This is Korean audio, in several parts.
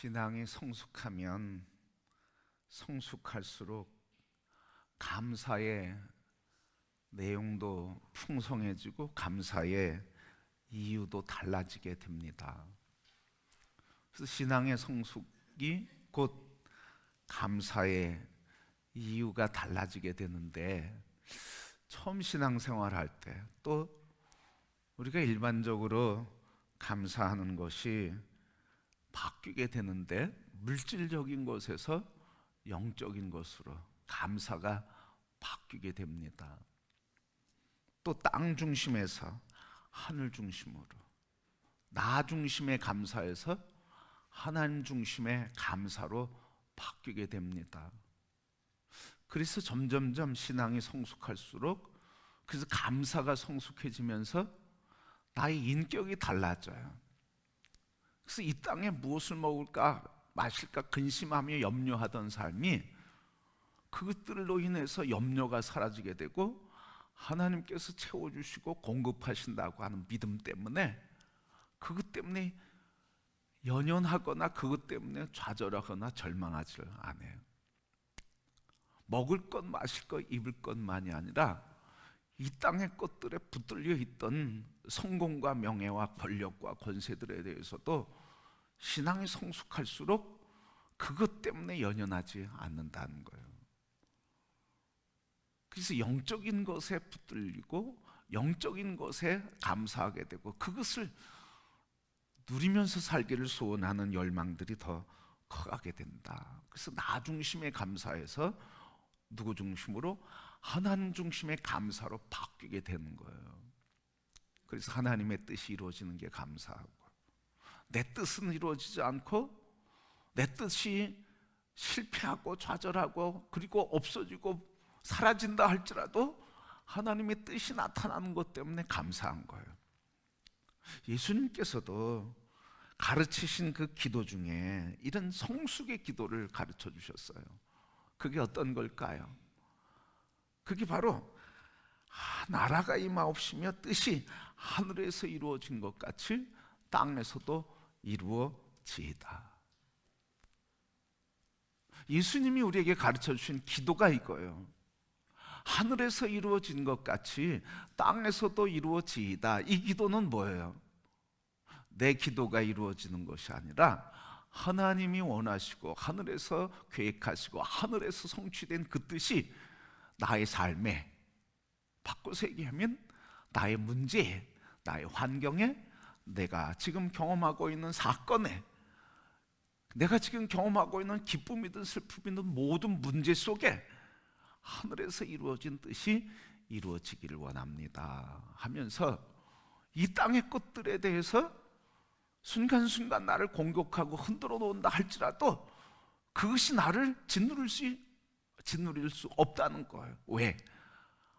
신앙이 성숙하면 성숙할수록 감사의 내용도 풍성해지고 감사의 이유도 달라지게 됩니다. 그래서 신앙의 성숙이 곧 감사의 이유가 달라지게 되는데, 처음 신앙생활 할 때 또 우리가 일반적으로 감사하는 것이 바뀌게 되는데, 물질적인 것에서 영적인 것으로 감사가 바뀌게 됩니다. 또 땅 중심에서 하늘 중심으로, 나 중심의 감사에서 하나님 중심의 감사로 바뀌게 됩니다. 그래서 점점점 신앙이 성숙할수록, 그래서 감사가 성숙해지면서 나의 인격이 달라져요. 그래서 이 땅에 무엇을 먹을까 마실까 근심하며 염려하던 삶이, 그것들로 인해서 염려가 사라지게 되고 하나님께서 채워주시고 공급하신다고 하는 믿음 때문에, 그것 때문에 연연하거나 그것 때문에 좌절하거나 절망하지 않아요. 먹을 것 마실 것 입을 것만이 아니라 이 땅의 것들에 붙들려 있던 성공과 명예와 권력과 권세들에 대해서도 신앙이 성숙할수록 그것 때문에 연연하지 않는다는 거예요. 그래서 영적인 것에 붙들리고 영적인 것에 감사하게 되고, 그것을 누리면서 살기를 소원하는 열망들이 더 커가게 된다. 그래서 나 중심의 감사에서 누구 중심으로? 하나님 중심의 감사로 바뀌게 되는 거예요. 그래서 하나님의 뜻이 이루어지는 게 감사하고, 내 뜻은 이루어지지 않고 내 뜻이 실패하고 좌절하고 그리고 없어지고 사라진다 할지라도 하나님의 뜻이 나타나는 것 때문에 감사한 거예요. 예수님께서도 가르치신 그 기도 중에 이런 성숙의 기도를 가르쳐 주셨어요. 그게 어떤 걸까요? 그게 바로 나라가 임하옵시며 뜻이 하늘에서 이루어진 것 같이 땅에서도 이루어지이다. 예수님이 우리에게 가르쳐 주신 기도가 이거예요. 하늘에서 이루어진 것 같이 땅에서도 이루어지이다. 이 기도는 뭐예요? 내 기도가 이루어지는 것이 아니라 하나님이 원하시고 하늘에서 계획하시고 하늘에서 성취된 그 뜻이 나의 삶에 바꿔서 얘기하면 나의 문제에, 나의 환경에, 내가 지금 경험하고 있는 사건에, 내가 지금 경험하고 있는 기쁨이든 슬픔이든 모든 문제 속에 하늘에서 이루어진 뜻이 이루어지기를 원합니다 하면서, 이 땅의 것들에 대해서 순간순간 나를 공격하고 흔들어 놓는다 할지라도 그것이 나를 짓누릴 수 없다는 거예요. 왜?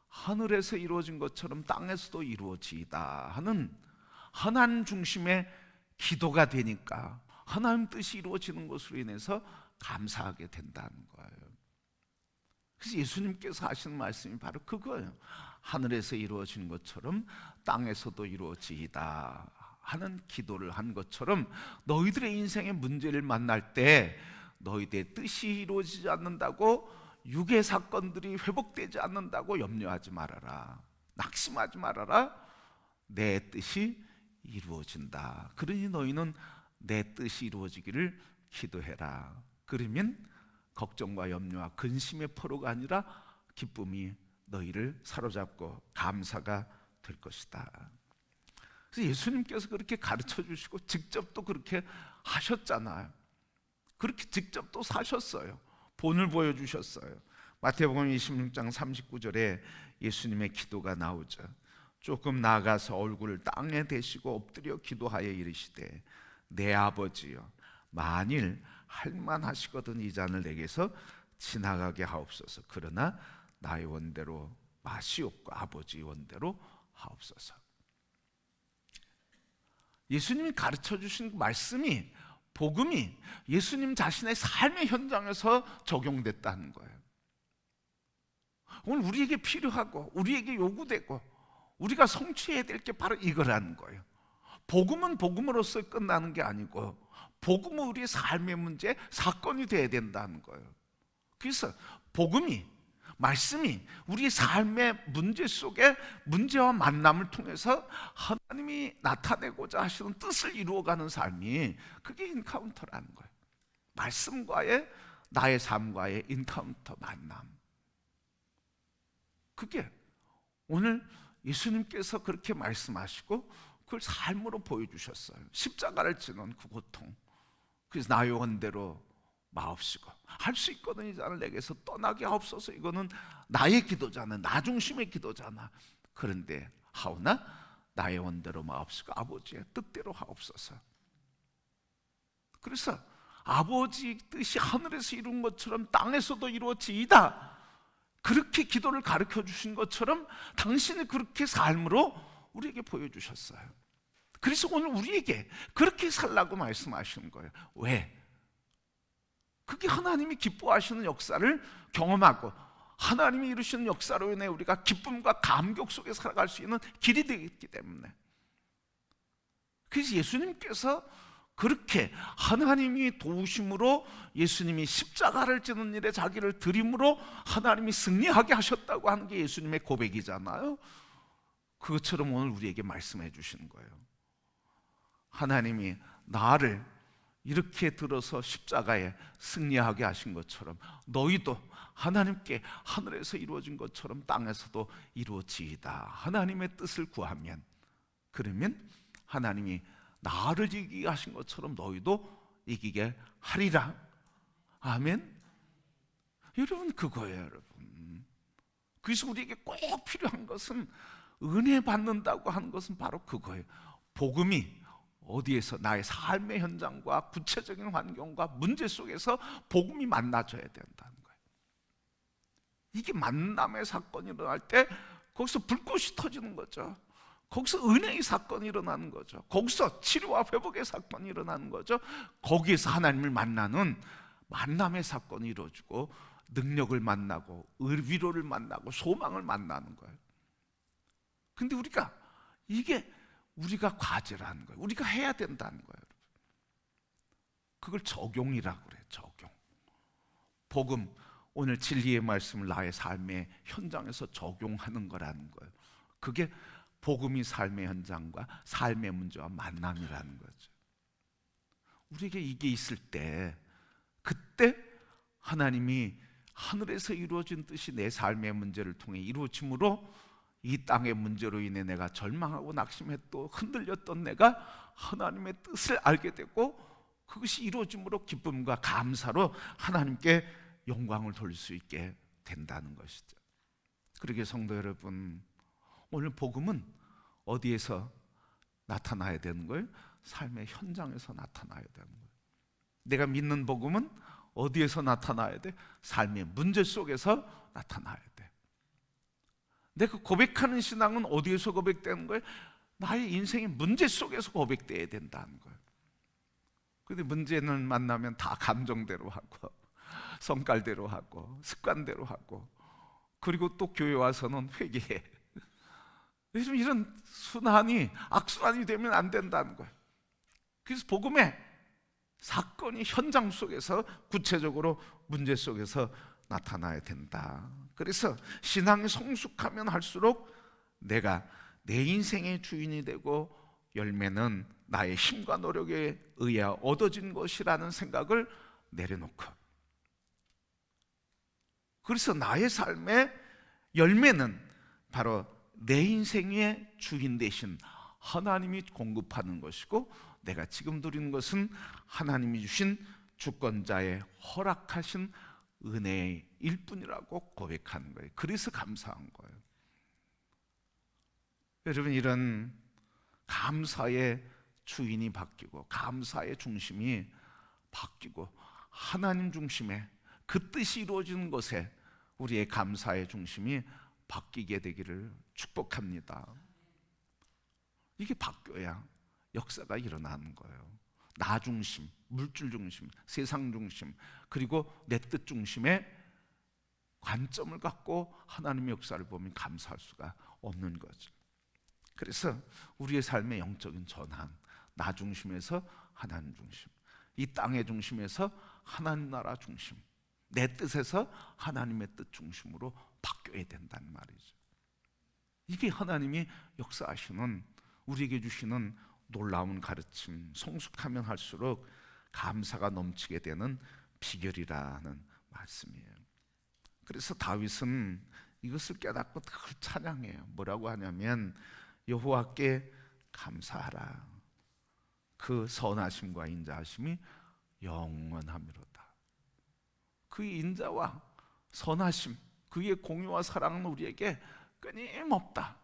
하늘에서 이루어진 것처럼 땅에서도 이루어지이다 하는 하나님 중심의 기도가 되니까 하나님 뜻이 이루어지는 것으로 인해서 감사하게 된다는 거예요. 그래서 예수님께서 하시는 말씀이 바로 그거예요. 하늘에서 이루어진 것처럼 땅에서도 이루어지이다 하는 기도를 한 것처럼, 너희들의 인생의 문제를 만날 때 너희들의 뜻이 이루어지지 않는다고, 육의 사건들이 회복되지 않는다고 염려하지 말아라. 낙심하지 말아라. 내 뜻이 이루어진다. 그러니 너희는 내 뜻이 이루어지기를 기도해라. 그러면 걱정과 염려와 근심의 포로가 아니라 기쁨이 너희를 사로잡고 감사가 될 것이다. 그래서 예수님께서 그렇게 가르쳐 주시고 직접 또 그렇게 하셨잖아요. 그렇게 직접 또 사셨어요. 본을 보여주셨어요. 마태복음 26장 39절에 예수님의 기도가 나오죠. 조금 나아가서 얼굴을 땅에 대시고 엎드려 기도하여 이르시되, 내 아버지여, 만일 할만하시거든 이 잔을 내게서 지나가게 하옵소서. 그러나 나의 원대로 마시옵고 아버지 원대로 하옵소서. 예수님이 가르쳐 주신 말씀이, 복음이 예수님 자신의 삶의 현장에서 적용됐다는 거예요. 오늘 우리에게 필요하고 우리에게 요구되고 우리가 성취해야 될 게 바로 이거라는 거예요. 복음은 복음으로서 끝나는 게 아니고, 복음은 우리의 삶의 문제, 사건이 돼야 된다는 거예요. 그래서 복음이, 말씀이 우리의 삶의 문제 속에 문제와 만남을 통해서 하나님이 나타내고자 하시는 뜻을 이루어가는 삶이, 그게 인카운터라는 거예요. 말씀과의, 나의 삶과의 인카운터, 만남. 그게 오늘 예수님께서 그렇게 말씀하시고 그걸 삶으로 보여주셨어요. 십자가를 지는 그 고통. 그래서 나의 원대로 마옵시고 할 수 있거든 이 자를 내게서 떠나게 하옵소서. 이거는 나의 기도잖아, 나 중심의 기도잖아. 그런데 하오나 나의 원대로 마옵시고 아버지의 뜻대로 하옵소서. 그래서 아버지 뜻이 하늘에서 이룬 것처럼 땅에서도 이루어지이다, 그렇게 기도를 가르쳐 주신 것처럼 당신이 그렇게 삶으로 우리에게 보여주셨어요. 그래서 오늘 우리에게 그렇게 살라고 말씀하시는 거예요. 왜? 그게 하나님이 기뻐하시는 역사를 경험하고 하나님이 이루시는 역사로 인해 우리가 기쁨과 감격 속에 살아갈 수 있는 길이 되기 때문에. 그래서 예수님께서 그렇게 하나님이 도우심으로, 예수님이 십자가를 지는 일에 자기를 드림으로 하나님이 승리하게 하셨다고 하는 게 예수님의 고백이잖아요. 그것처럼 오늘 우리에게 말씀해 주시는 거예요. 하나님이 나를 이렇게 들어서 십자가에 승리하게 하신 것처럼 너희도 하나님께 하늘에서 이루어진 것처럼 땅에서도 이루어지이다. 하나님의 뜻을 구하면, 그러면 하나님이 나를 이기게 하신 것처럼 너희도 이기게 하리라. 아멘. 여러분, 그거예요, 여러분. 그래서 우리에게 꼭 필요한 것은, 은혜 받는다고 하는 것은 바로 그거예요. 복음이 어디에서, 나의 삶의 현장과 구체적인 환경과 문제 속에서 복음이 만나져야 된다는 거예요. 이게 만남의 사건이 일어날 때 거기서 불꽃이 터지는 거죠. 거기서 은혜의 사건이 일어나는 거죠. 거기서 치료와 회복의 사건이 일어나는 거죠. 거기에서 하나님을 만나는 만남의 사건이 이루어지고 능력을 만나고 위로를 만나고 소망을 만나는 거예요. 근데 이게 우리가 과제라는 거예요. 우리가 해야 된다는 거예요. 그걸 적용이라고 그래요. 적용. 복음, 오늘 진리의 말씀을 나의 삶의 현장에서 적용하는 거라는 거예요. 그게 복음이 삶의 현장과 삶의 문제와 만남이라는 거죠. 우리에게 이게 있을 때, 그때 하나님이 하늘에서 이루어진 뜻이 내 삶의 문제를 통해 이루어짐으로 이 땅의 문제로 인해 내가 절망하고 낙심했고 흔들렸던 내가 하나님의 뜻을 알게 되고 그것이 이루어짐으로 기쁨과 감사로 하나님께 영광을 돌릴 수 있게 된다는 것이죠. 그러게 성도 여러분, 오늘 복음은 어디에서 나타나야 되는 거예요? 삶의 현장에서 나타나야 되는 거예요. 내가 믿는 복음은 어디에서 나타나야 돼? 삶의 문제 속에서 나타나야 돼. 내가 고백하는 신앙은 어디에서 고백되는 거예요? 나의 인생의 문제 속에서 고백돼야 된다는 거예요. 근데 문제는 만나면 다 감정대로 하고 성깔대로 하고 습관대로 하고, 그리고 또 교회 와서는 회개해. 요즘 이런 순환이 악순환이 되면 안 된다는 거예요. 그래서 복음의 사건이 현장 속에서 구체적으로 문제 속에서 나타나야 된다. 그래서 신앙이 성숙하면 할수록 내가 내 인생의 주인이 되고 열매는 나의 힘과 노력에 의해 얻어진 것이라는 생각을 내려놓고, 그래서 나의 삶의 열매는 바로 내 인생의 주인 대신 하나님이 공급하는 것이고, 내가 지금 누리는 것은 하나님이 주신 주권자의 허락하신 은혜일 뿐이라고 고백하는 거예요. 그래서 감사한 거예요. 여러분, 이런 감사의 주인이 바뀌고 감사의 중심이 바뀌고 하나님 중심의 그 뜻이 이루어지는 것에 우리의 감사의 중심이 바뀌게 되기를 축복합니다. 이게 바뀌어야 역사가 일어나는 거예요. 나 중심, 물질 중심, 세상 중심, 그리고 내 뜻 중심의 관점을 갖고 하나님의 역사를 보면 감사할 수가 없는 거죠. 그래서 우리의 삶의 영적인 전환, 나 중심에서 하나님 중심, 이 땅의 중심에서 하나님 나라 중심, 내 뜻에서 하나님의 뜻 중심으로 바뀌어야 된다는 말이죠. 이게 하나님이 역사하시는, 우리에게 주시는 놀라운 가르침, 성숙하면 할수록 감사가 넘치게 되는 비결이라는 말씀이에요. 그래서 다윗은 이것을 깨닫고 늘 찬양해요. 뭐라고 하냐면 여호와께 감사하라. 그 선하심과 인자하심이 영원하미로다. 그의 인자와 선하심, 그의 공유와 사랑은 우리에게 끊임없다.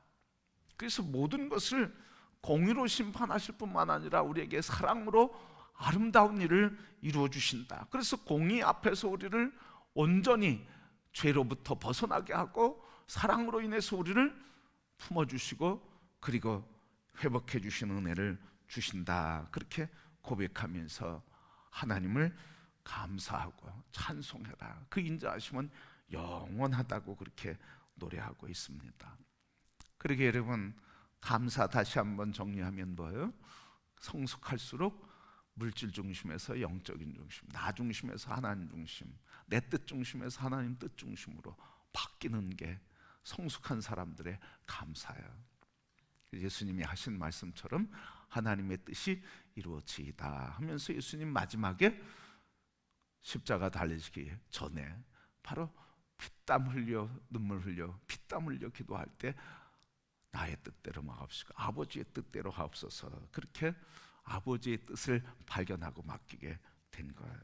그래서 모든 것을 공의로 심판하실 뿐만 아니라 우리에게 사랑으로 아름다운 일을 이루어 주신다. 그래서 공의 앞에서 우리를 온전히 죄로부터 벗어나게 하고 사랑으로 인해서 우리를 품어주시고 그리고 회복해 주시는 은혜를 주신다. 그렇게 고백하면서 하나님을 감사하고 찬송해라. 그 인자하심은 영원하다고 그렇게 노래하고 있습니다. 그러게 여러분, 감사 다시 한번 정리하면 뭐예요? 성숙할수록 물질 중심에서 영적인 중심, 나 중심에서 하나님 중심, 내 뜻 중심에서 하나님 뜻 중심으로 바뀌는 게 성숙한 사람들의 감사예요. 예수님이 하신 말씀처럼 하나님의 뜻이 이루어지이다 하면서 예수님 마지막에 십자가 달리시기 전에 바로 피땀 흘려 눈물 흘려 피땀 흘려 기도할 때 나의 뜻대로 마옵시고 아버지의 뜻대로 하옵소서, 그렇게 아버지의 뜻을 발견하고 맡기게 된 거예요.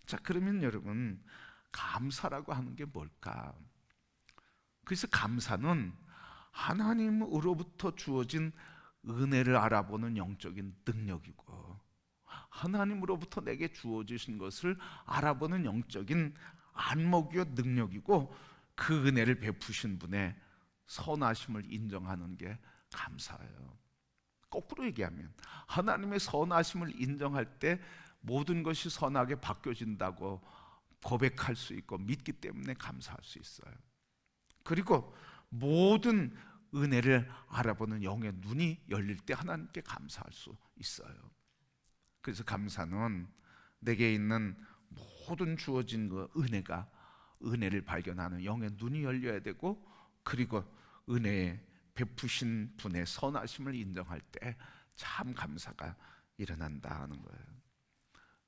자, 그러면 여러분, 감사라고 하는 게 뭘까? 그래서 감사는 하나님으로부터 주어진 은혜를 알아보는 영적인 능력이고, 하나님으로부터 내게 주어지신 것을 알아보는 영적인 안목이요 능력이고, 그 은혜를 베푸신 분의 선하심을 인정하는 게 감사예요. 거꾸로 얘기하면 하나님의 선하심을 인정할 때 모든 것이 선하게 바뀌어진다고 고백할 수 있고 믿기 때문에 감사할 수 있어요. 그리고 모든 은혜를 알아보는 영의 눈이 열릴 때 하나님께 감사할 수 있어요. 그래서 감사는 내게 있는 모든 주어진 그 은혜를 발견하는 영의 눈이 열려야 되고, 그리고 은혜에 베푸신 분의 선하심을 인정할 때 참 감사가 일어난다 하는 거예요.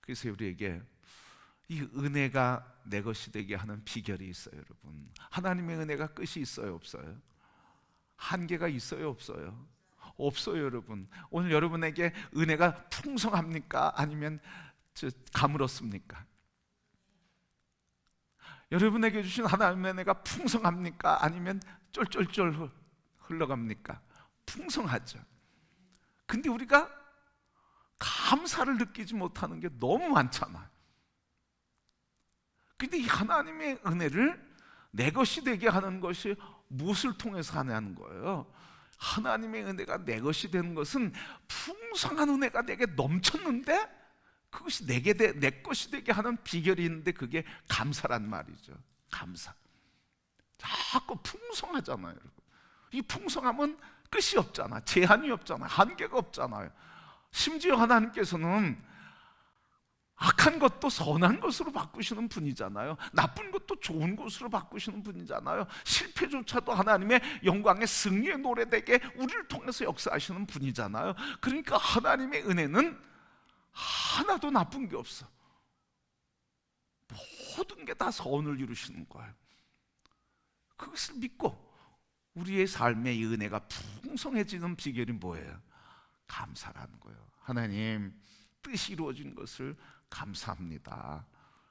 그래서 우리에게 이 은혜가 내 것이 되게 하는 비결이 있어요. 여러분, 하나님의 은혜가 끝이 있어요, 없어요? 한계가 있어요, 없어요? 없어요. 여러분, 오늘 여러분에게 은혜가 풍성합니까? 아니면 가물었습니까? 여러분에게 주신 하나님의 은혜가 풍성합니까? 아니면 쫄쫄쫄 흘러갑니까? 풍성하죠. 근데 우리가 감사를 느끼지 못하는 게 너무 많잖아요. 근데 이 하나님의 은혜를 내 것이 되게 하는 것이 무엇을 통해서 하냐는 거예요. 하나님의 은혜가 내 것이 되는 것은 풍성한 은혜가 내게 넘쳤는데 그것이 내 것이 되게 하는 비결이 있는데 그게 감사란 말이죠. 감사. 자꾸 풍성하잖아요, 여러분. 이 풍성함은 끝이 없잖아. 제한이 없잖아. 한계가 없잖아요. 심지어 하나님께서는 악한 것도 선한 것으로 바꾸시는 분이잖아요. 나쁜 것도 좋은 것으로 바꾸시는 분이잖아요. 실패조차도 하나님의 영광의 승리의 노래되게 우리를 통해서 역사하시는 분이잖아요. 그러니까 하나님의 은혜는 하나도 나쁜 게 없어. 모든 게 다 선을 이루시는 거예요. 그것을 믿고 우리의 삶의 이 은혜가 풍성해지는 비결이 뭐예요? 감사라는 거예요. 하나님 뜻이 이루어진 것을 감사합니다.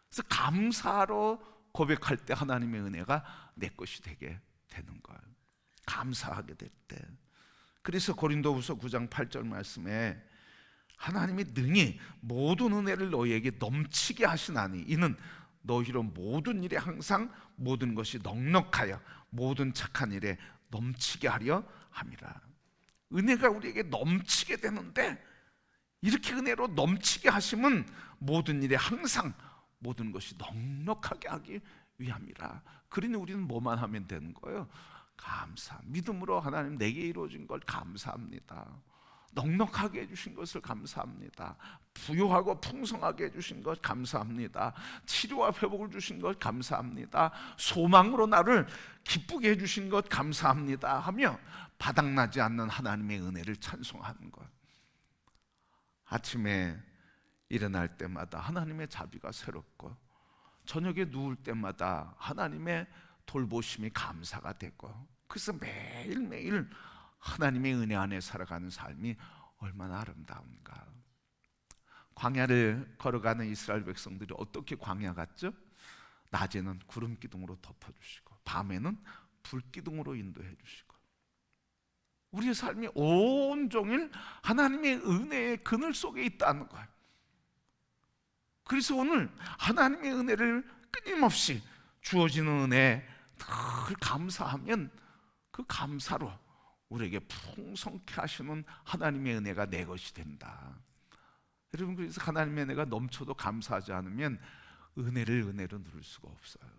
그래서 감사로 고백할 때 하나님의 은혜가 내 것이 되게 되는 거예요. 감사하게 될 때. 그래서 고린도후서 9장 8절 말씀에 하나님이 능히 모든 은혜를 너희에게 넘치게 하시나니 이는 너희로 모든 일에 항상 모든 것이 넉넉하여 모든 착한 일에 넘치게 하려 함이라. 은혜가 우리에게 넘치게 되는데, 이렇게 은혜로 넘치게 하심은 모든 일에 항상 모든 것이 넉넉하게 하기 위함이라. 그러니 우리는 뭐만 하면 되는 거예요? 감사. 믿음으로 하나님 내게 이루어진 걸 감사합니다. 넉넉하게 해주신 것을 감사합니다. 부유하고 풍성하게 해주신 것 감사합니다. 치료와 회복을 주신 것 감사합니다. 소망으로 나를 기쁘게 해주신 것 감사합니다 하며 바닥나지 않는 하나님의 은혜를 찬송하는 것. 아침에 일어날 때마다 하나님의 자비가 새롭고, 저녁에 누울 때마다 하나님의 돌보심이 감사가 되고, 그래서 매일매일 하나님의 은혜 안에 살아가는 삶이 얼마나 아름다운가. 광야를 걸어가는 이스라엘 백성들이 어떻게 광야 갔죠? 낮에는 구름 기둥으로 덮어주시고 밤에는 불 기둥으로 인도해 주시고, 우리의 삶이 온종일 하나님의 은혜의 그늘 속에 있다는 거예요. 그래서 오늘 하나님의 은혜를 끊임없이 주어지는 은혜에 늘 감사하면 그 감사로 우리에게 풍성케 하시는 하나님의 은혜가 내 것이 된다. 여러분, 그래서 하나님의 은혜가 넘쳐도 감사하지 않으면 은혜를 은혜로 누릴 수가 없어요.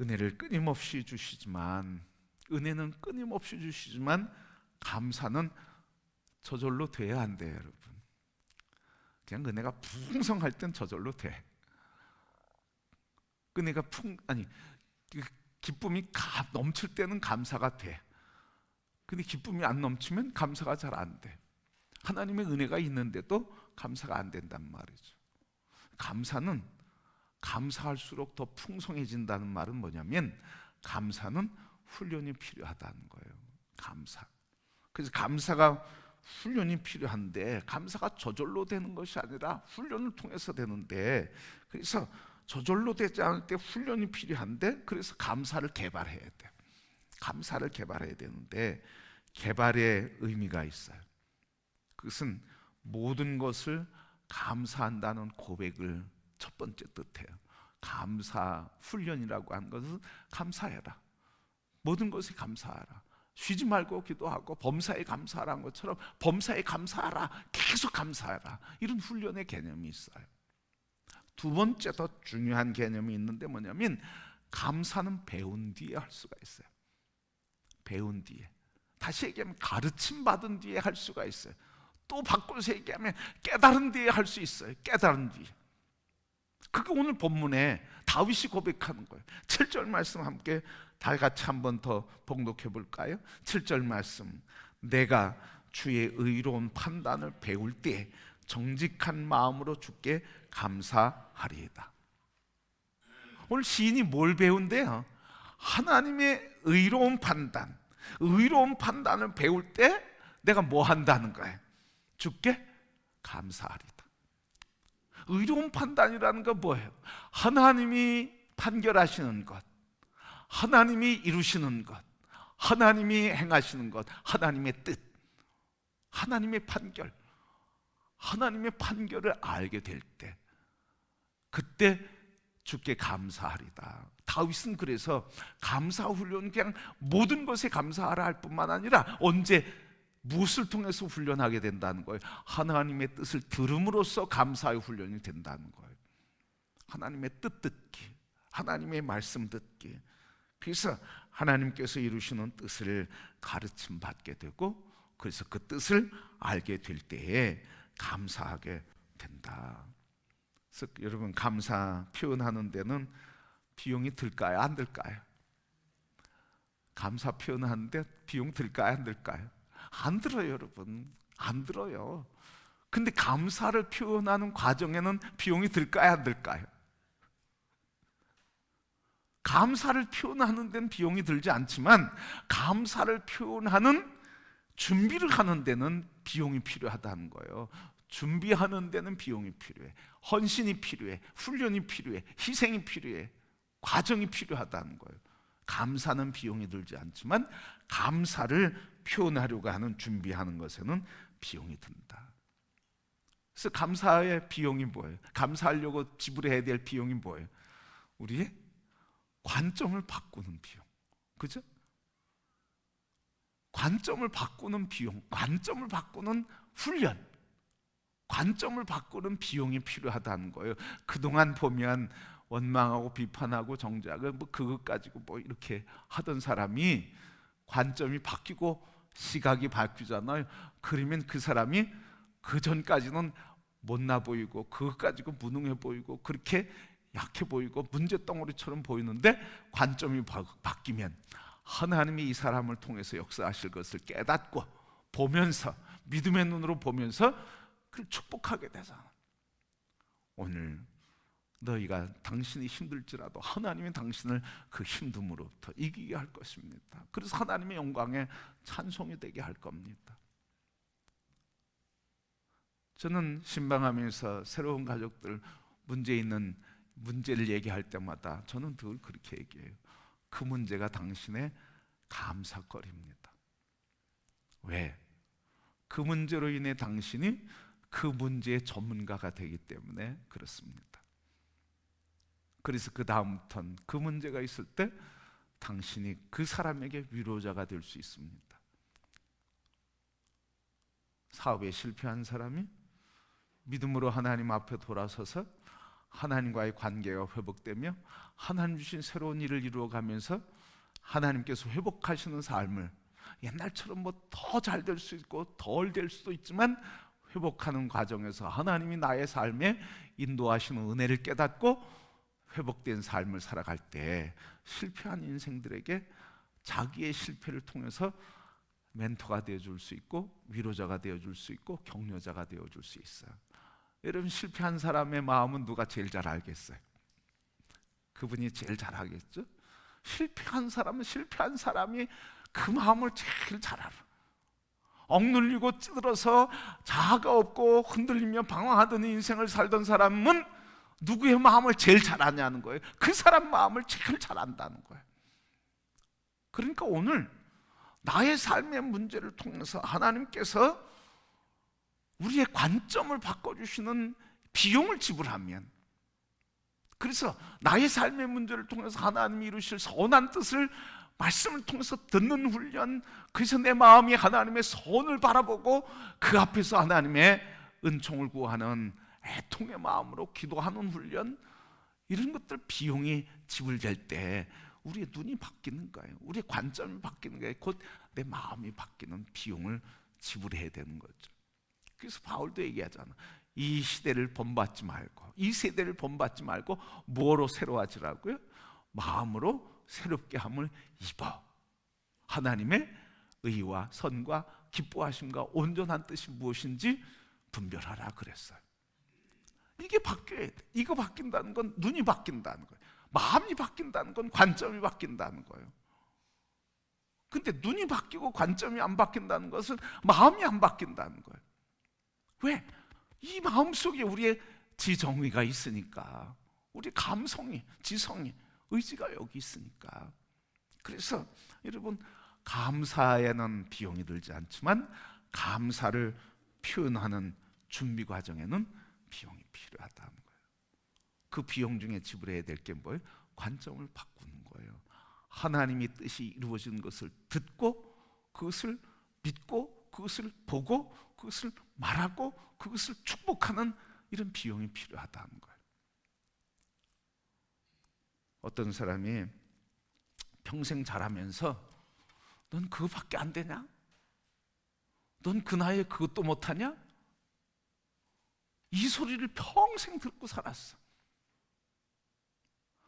은혜를 끊임없이 주시지만, 은혜는 끊임없이 주시지만 감사는 저절로 돼야 안 돼요, 여러분. 그냥 은혜가 풍성할 땐 저절로 돼. 은혜가 기쁨이 넘칠 때는 감사가 돼. 근데 기쁨이 안 넘치면 감사가 잘 안 돼. 하나님의 은혜가 있는데도 감사가 안 된단 말이죠. 감사는 감사할수록 더 풍성해진다는 말은 뭐냐면, 감사는 훈련이 필요하다는 거예요. 감사. 그래서 감사가 훈련이 필요한데, 감사가 저절로 되는 것이 아니라 훈련을 통해서 되는데, 그래서 저절로 되지 않을 때 훈련이 필요한데, 그래서 감사를 개발해야 돼. 감사를 개발해야 되는데, 개발의 의미가 있어요. 그것은 모든 것을 감사한다는 고백을 첫 번째 뜻해요. 감사 훈련이라고 하는 것은 감사해라. 모든 것에 감사하라. 쉬지 말고 기도하고 범사에 감사하라는 것처럼 범사에 감사하라. 계속 감사하라. 이런 훈련의 개념이 있어요. 두 번째 더 중요한 개념이 있는데 뭐냐면, 감사는 배운 뒤에 할 수가 있어요. 배운 뒤에. 다시 얘기하면 가르침 받은 뒤에 할 수가 있어요. 또 바꿔서 얘기하면 깨달은 뒤에 할 수 있어요. 깨달은 뒤에. 그게 오늘 본문에 다윗이 고백하는 거예요. 7절 말씀 함께 다 같이 한 번 더 봉독해 볼까요? 7절 말씀. 내가 주의 의로운 판단을 배울 때 정직한 마음으로 주께 감사하리이다. 오늘 시인이 뭘 배운대요? 하나님의 의로운 판단. 의로운 판단을 배울 때 내가 뭐 한다는 거예요? 주께 감사하리다. 의로운 판단이라는 건 뭐예요? 하나님이 판결하시는 것, 하나님이 이루시는 것, 하나님이 행하시는 것, 하나님의 뜻, 하나님의 판결, 하나님의 판결을 알게 될 때, 그때 주께 감사하리다. 다윗은 그래서 감사 훈련, 그냥 모든 것에 감사하라 할 뿐만 아니라 언제 무엇을 통해서 훈련하게 된다는 거예요? 하나님의 뜻을 들음으로써 감사의 훈련이 된다는 거예요. 하나님의 뜻 듣기, 하나님의 말씀 듣기. 그래서 하나님께서 이루시는 뜻을 가르침 받게 되고, 그래서 그 뜻을 알게 될 때에 감사하게 된다. 그래서 여러분, 감사 표현하는 데는 비용이 들까요? 안 들까요? 감사 표현하는데 비용 들까요? 안 들까요? 안 들어요, 여러분. 안 들어요. 근데 감사를 표현하는 과정에는 비용이 들까요? 안 들까요? 감사를 표현하는 데는 비용이 들지 않지만, 감사를 표현하는 준비를 하는 데는 비용이 필요하다는 거예요. 준비하는 데는 비용이 필요해. 헌신이 필요해. 훈련이 필요해. 희생이 필요해. 과정이 필요하다는 거예요. 감사는 비용이 들지 않지만, 감사를 표현하려고 하는, 준비하는 것에는 비용이 든다. 그래서 감사의 비용이 뭐예요? 감사하려고 지불해야 될 비용이 뭐예요? 우리의 관점을 바꾸는 비용. 그죠? 관점을 바꾸는 비용, 관점을 바꾸는 훈련, 관점을 바꾸는 비용이 필요하다는 거예요. 그동안 보면 원망하고 비판하고 정죄하고 그것 가지고 이렇게 하던 사람이 관점이 바뀌고 시각이 바뀌잖아요. 그러면 그 사람이 그 전까지는 못나 보이고 그것 가지고 무능해 보이고 그렇게 약해 보이고 문제덩어리처럼 보이는데 관점이 바뀌면 하나님이 이 사람을 통해서 역사하실 것을 깨닫고 보면서 믿음의 눈으로 보면서 그를 축복하게 되잖아. 오늘 너희가 당신이 힘들지라도 하나님이 당신을 그 힘듦으로부터 이기게 할 것입니다. 그래서 하나님의 영광에 찬송이 되게 할 겁니다. 저는 신방하면서 새로운 가족들 문제를 얘기할 때마다 저는 늘 그렇게 얘기해요. 그 문제가 당신의 감사거리입니다. 왜? 그 문제로 인해 당신이 그 문제의 전문가가 되기 때문에 그렇습니다. 그래서 그 다음부터는 그 문제가 있을 때 당신이 그 사람에게 위로자가 될 수 있습니다. 사업에 실패한 사람이 믿음으로 하나님 앞에 돌아서서 하나님과의 관계가 회복되며 하나님 주신 새로운 일을 이루어가면서 하나님께서 회복하시는 삶을 옛날처럼 더 잘 될 수 있고 덜 될 수도 있지만 회복하는 과정에서 하나님이 나의 삶에 인도하시는 은혜를 깨닫고 회복된 삶을 살아갈 때 실패한 인생들에게 자기의 실패를 통해서 멘토가 되어줄 수 있고 위로자가 되어줄 수 있고 격려자가 되어줄 수 있어요. 여러분, 실패한 사람의 마음은 누가 제일 잘 알겠어요? 그분이 제일 잘 알겠죠? 실패한 사람이 그 마음을 제일 잘 알아. 억눌리고 찌들어서 자아가 없고 흔들리며 방황하던 인생을 살던 사람은 누구의 마음을 제일 잘 아냐는 거예요. 그 사람 마음을 제일 잘 안다는 거예요. 그러니까 오늘 나의 삶의 문제를 통해서 하나님께서 우리의 관점을 바꿔주시는 비용을 지불하면, 그래서 나의 삶의 문제를 통해서 하나님이 이루실 선한 뜻을 말씀을 통해서 듣는 훈련, 그래서 내 마음이 하나님의 선을 바라보고 그 앞에서 하나님의 은총을 구하는 애통의 마음으로 기도하는 훈련, 이런 것들 비용이 지불될 때 우리의 눈이 바뀌는 거예요. 우리의 관점이 바뀌는 거예요. 곧 내 마음이 바뀌는 비용을 지불해야 되는 거죠. 그래서 바울도 얘기하잖아. 이 시대를 본받지 말고, 이 세대를 본받지 말고 뭐로 새로워지라고요? 마음으로 새롭게 함을 입어 하나님의 의와 선과 기뻐하심과 온전한 뜻이 무엇인지 분별하라 그랬어요. 이게 바뀌어야 돼. 이거 바뀐다는 건 눈이 바뀐다는 거예요. 마음이 바뀐다는 건 관점이 바뀐다는 거예요. 근데 눈이 바뀌고 관점이 안 바뀐다는 것은 마음이 안 바뀐다는 거예요. 왜? 이 마음속에 우리의 지정의가 있으니까, 우리 감성이, 지성이, 의지가 여기 있으니까. 그래서 여러분, 감사에는 비용이 들지 않지만 감사를 표현하는 준비 과정에는 비용이 필요하다는 거예요. 그 비용 중에 지불해야 될 게 뭐예요? 관점을 바꾸는 거예요. 하나님의 뜻이 이루어지는 것을 듣고 그것을 믿고 그것을 보고 그것을 말하고 그것을 축복하는 이런 비용이 필요하다는 거예요. 어떤 사람이 평생 자라면서 넌 그거밖에 안 되냐? 넌 그 나이에 그것도 못하냐? 이 소리를 평생 듣고 살았어.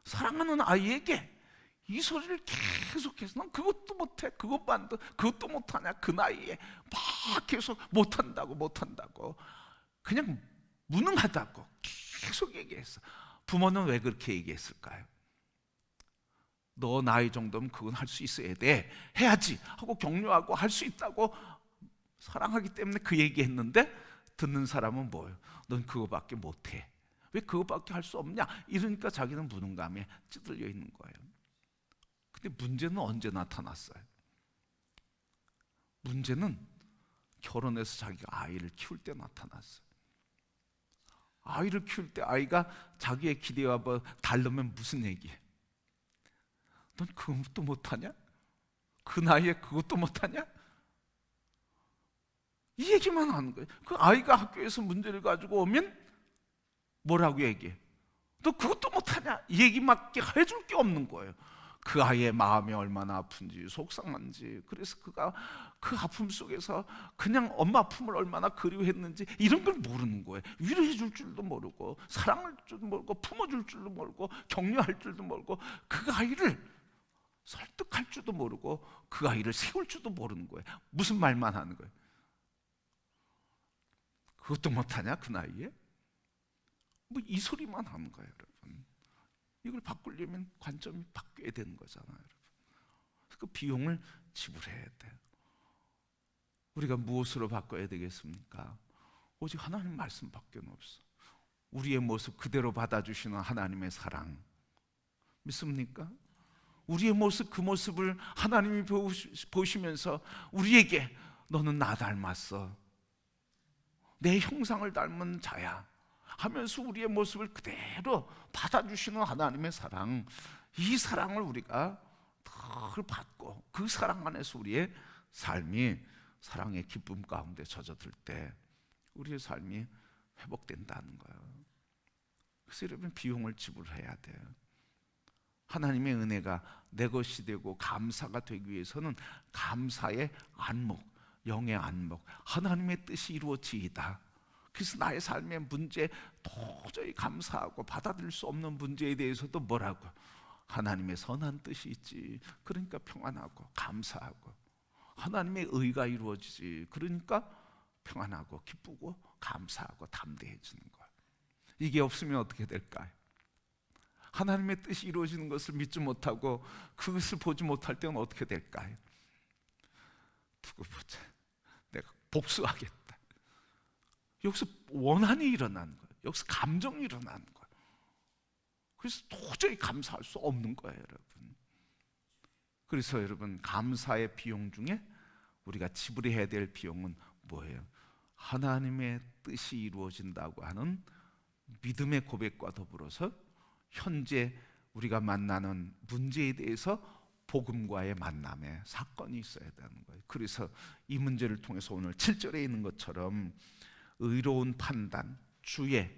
사랑하는 아이에게 이 소리를 계속해서 넌 그것도 못해, 그것도 못하냐? 그 나이에 막 계속 못한다고 그냥 무능하다고 계속 얘기했어. 부모는 왜 그렇게 얘기했을까요? 너 나이 정도면 그건 할 수 있어야 돼, 해야지 하고 격려하고 할 수 있다고 사랑하기 때문에 그 얘기했는데 듣는 사람은 뭐예요? 넌 그거밖에 못해, 왜 그거밖에 할 수 없냐? 이러니까 자기는 무능감에 찌들려 있는 거예요. 근데 문제는 언제 나타났어요? 문제는 결혼해서 자기가 아이를 키울 때 나타났어요. 아이를 키울 때 아이가 자기의 기대와 다르면 무슨 얘기해? 넌 그것도 못하냐? 그 나이에 그것도 못하냐? 이 얘기만 하는 거예요. 그 아이가 학교에서 문제를 가지고 오면 뭐라고 얘기해? 너 그것도 못하냐? 이 얘기밖에 해줄 게 없는 거예요. 그 아이의 마음이 얼마나 아픈지, 속상한지, 그래서 그가 그 아픔 속에서 그냥 엄마 아픔을 얼마나 그리워했는지 이런 걸 모르는 거예요. 위로해 줄 줄도 모르고, 사랑할 줄도 모르고, 품어줄 줄도 모르고, 격려할 줄도 모르고, 그 아이를 설득할 줄도 모르고, 그 아이를 세울 줄도 모르는 거예요. 무슨 말만 하는 거예요. 그것도 못하냐 그 나이에? 뭐 이 소리만 하는 거예요, 여러분. 이걸 바꾸려면 관점이 바뀌어야 되는 거잖아요, 여러분. 그 비용을 지불해야 돼요. 우리가 무엇으로 바꿔야 되겠습니까? 오직 하나님 말씀밖에 없어. 우리의 모습 그대로 받아주시는 하나님의 사랑 믿습니까? 우리의 모습, 그 모습을 하나님이 보시면서 우리에게 너는 나 닮았어, 내 형상을 닮은 자야 하면서 우리의 모습을 그대로 받아주시는 하나님의 사랑, 이 사랑을 우리가 늘 받고 그 사랑 안에서 우리의 삶이 사랑의 기쁨 가운데 젖어들 때 우리의 삶이 회복된다는 거예요. 그래서 여러분, 비용을 지불해야 돼요. 하나님의 은혜가 내 것이 되고 감사가 되기 위해서는 감사의 안목, 영의 안목, 하나님의 뜻이 이루어지이다. 그래서 나의 삶의 문제, 도저히 감사하고 받아들일 수 없는 문제에 대해서도 뭐라고? 하나님의 선한 뜻이 있지, 그러니까 평안하고 감사하고, 하나님의 의가 이루어지지, 그러니까 평안하고 기쁘고 감사하고 담대해지는 거예요. 이게 없으면 어떻게 될까요? 하나님의 뜻이 이루어지는 것을 믿지 못하고 그것을 보지 못할 때는 어떻게 될까요? 두고 보자, 내가 복수하겠다. 여기서 원한이 일어나는 거예요. 여기서 감정이 일어나는 거예요. 그래서 도저히 감사할 수 없는 거예요, 여러분. 그래서 여러분, 감사의 비용 중에 우리가 지불해야 될 비용은 뭐예요? 하나님의 뜻이 이루어진다고 하는 믿음의 고백과 더불어서 현재 우리가 만나는 문제에 대해서 복음과의 만남의 사건이 있어야 되는 거예요. 그래서 이 문제를 통해서 오늘 7절에 있는 것처럼 의로운 판단, 주의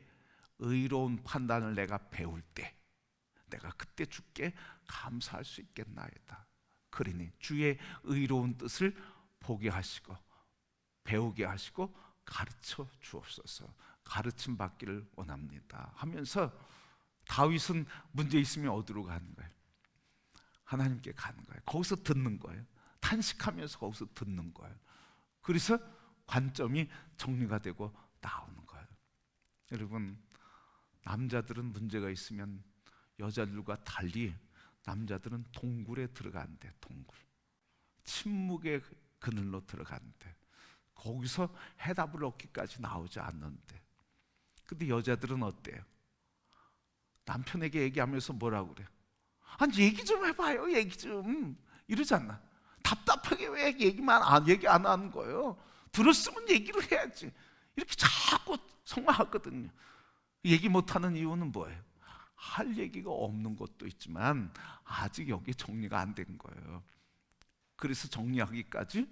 의로운 판단을 내가 배울 때 내가 그때 주께 감사할 수 있겠나이다. 그러니 주의 의로운 뜻을 보게 하시고 배우게 하시고 가르쳐 주옵소서. 가르침 받기를 원합니다 하면서 다윗은 문제 있으면 어디로 가는 거예요? 하나님께 가는 거예요. 거기서 듣는 거예요. 탄식하면서 거기서 듣는 거예요. 그래서 관점이 정리가 되고 나오는 거예요. 여러분, 남자들은 문제가 있으면 여자들과 달리 남자들은 동굴에 들어간대. 동굴, 침묵의 그늘로 들어간대. 거기서 해답을 얻기까지 나오지 않는데, 근데 여자들은 어때요? 남편에게 얘기하면서 뭐라고 그래요? 아니, 얘기 좀 해봐요, 얘기 좀, 이러잖아. 답답하게 왜 얘기 안 하는 거예요? 들었으면 얘기를 해야지. 이렇게 자꾸 성화하거든요. 얘기 못하는 이유는 뭐예요? 할 얘기가 없는 것도 있지만 아직 여기 정리가 안 된 거예요. 그래서 정리하기까지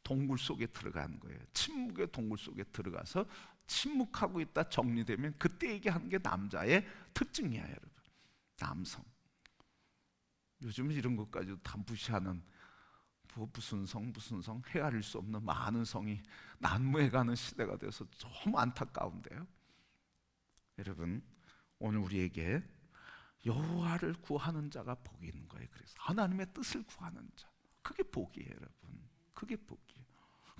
동굴 속에 들어가는 거예요. 침묵의 동굴 속에 들어가서 침묵하고 있다 정리되면 그때 얘기하는 게 남자의 특징이야, 여러분. 남성. 요즘은 이런 것까지도 다 무시하는, 무슨 성 헤아릴 수 없는 많은 성이 난무해가는 시대가 되어서 너무 안타까운데요. 여러분, 오늘 우리에게 여호와를 구하는 자가 복이 있는 거예요. 그래서 하나님의 뜻을 구하는 자, 그게 복이에요, 여러분. 그게 복이에요.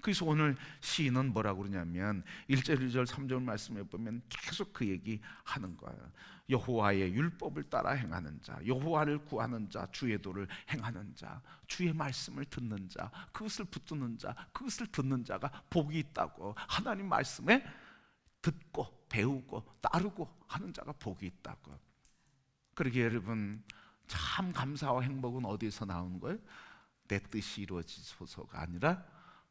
그래서 오늘 시인은 뭐라고 그러냐면 1절, 2절, 3절 말씀에 보면 계속 그 얘기 하는 거예요. 여호와의 율법을 따라 행하는 자, 여호와를 구하는 자, 주의 도를 행하는 자, 주의 말씀을 듣는 자, 그것을 붙드는 자, 그것을 듣는 자가 복이 있다고. 하나님 말씀에 듣고 배우고 따르고 하는 자가 복이 있다고. 그러기에 여러분, 참 감사와 행복은 어디에서 나오는 거예요? 내 뜻이 이루어지소서가 아니라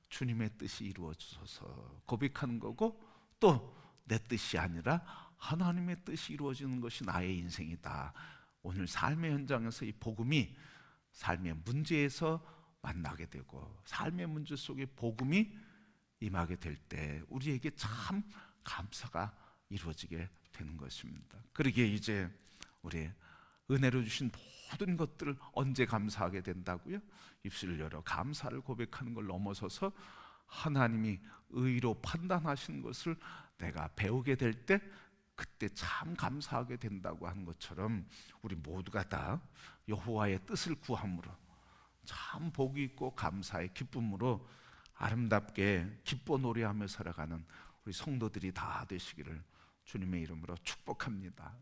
주님의 뜻이 이루어지소서 고백하는 거고, 또 내 뜻이 아니라 하나님의 뜻이 이루어지는 것이 나의 인생이다. 오늘 삶의 현장에서 이 복음이 삶의 문제에서 만나게 되고 삶의 문제 속에 복음이 임하게 될 때 우리에게 참 감사가 이루어지게 되는 것입니다. 그러기에 이제 우리 은혜로 주신 모든 것들을 언제 감사하게 된다고요? 입술을 열어 감사를 고백하는 걸 넘어서서 하나님이 의로 판단하시는 것을 내가 배우게 될 때, 그때 참 감사하게 된다고 하는 것처럼 우리 모두가 다 여호와의 뜻을 구함으로 참 복이 있고 감사의 기쁨으로 아름답게 기뻐 노래하며 살아가는 우리 성도들이 다 되시기를 주님의 이름으로 축복합니다.